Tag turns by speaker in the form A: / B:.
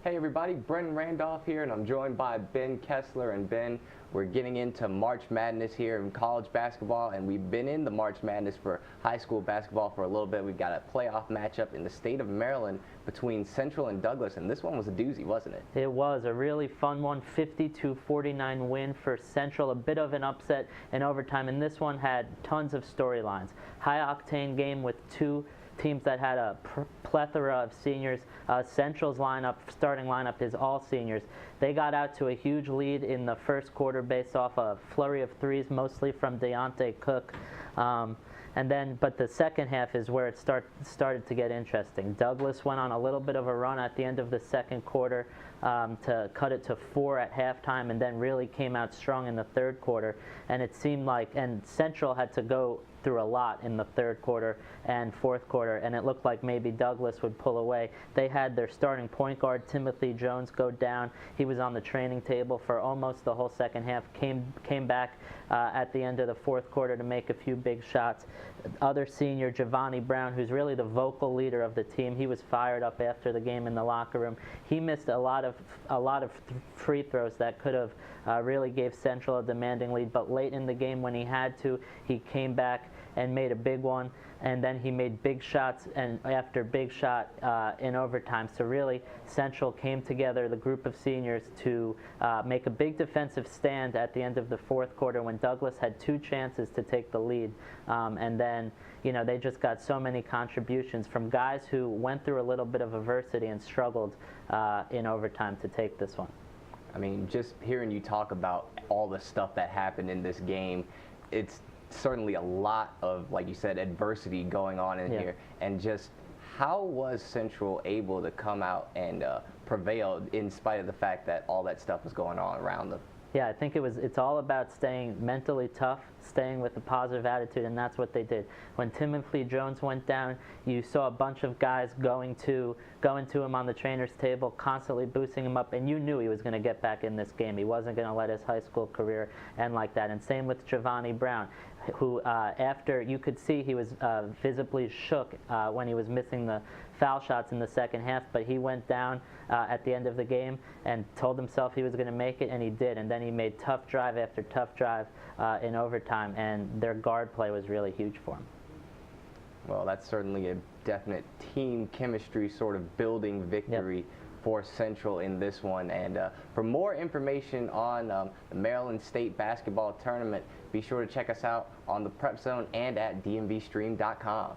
A: Hey everybody, Brendan Randolph here, and I'm joined by Ben Kessler. And Ben, we're getting into March Madness here in college basketball, and we've been in the March Madness for high school basketball for a little bit. We've got a playoff matchup in the state of Maryland between Central and Douglas, and this one was a doozy, wasn't it?
B: It was a really fun one, 50-49 win for Central, a bit of an upset in overtime, and this one had tons of storylines. High-octane game with two teams that had a plethora of seniors. Central's starting lineup is all seniors. They got out to a huge lead in the first quarter based off a flurry of threes, mostly from Deontay Cook. But the second half is where it started to get interesting. Douglas went on a little bit of a run at the end of the second quarter to cut it to 4 at halftime, and then really came out strong in the third quarter. And it seemed like, and Central had to go through a lot in the third quarter and fourth quarter, and it looked like maybe Douglas would pull away. They had their starting point guard, Timothy Jones, go down. He was on the training table for almost the whole second half, came back at the end of the fourth quarter to make a few big shots. Other senior, Giovanni Brown, who's really the vocal leader of the team, he was fired up after the game in the locker room. He missed a lot of free throws that could have really gave Central a demanding lead, but late in the game when he had to, he came back and made a big one, and then he made big shots and after big shot in overtime. So really, Central came together, the group of seniors, to make a big defensive stand at the end of the fourth quarter when Douglas had 2 chances to take the lead. And then, you know, they just got so many contributions from guys who went through a little bit of adversity and struggled in overtime to take this one.
A: I mean, just hearing you talk about all the stuff that happened in this game, it's certainly a lot of, like you said, adversity going on in here. And just how was Central able to come out and prevail in spite of the fact that all that stuff was going on around them?
B: Yeah, I think it's all about staying mentally tough, staying with a positive attitude, and that's what they did. When Timothy Jones went down, you saw a bunch of guys going to him on the trainer's table, constantly boosting him up, and you knew he was going to get back in this game. He wasn't going to let his high school career end like that. And same with Giovanni Brown, who after you could see he was visibly shook when he was missing the foul shots in the second half, but he went down at the end of the game and told himself he was going to make it, and he did. And then he made tough drive after tough drive in overtime, and their guard play was really huge for him.
A: Well, that's certainly a definite team chemistry sort of building victory for Central in this one. And for more information on the Maryland State Basketball Tournament, be sure to check us out on the Prep Zone and at DMVSTREAM.COM.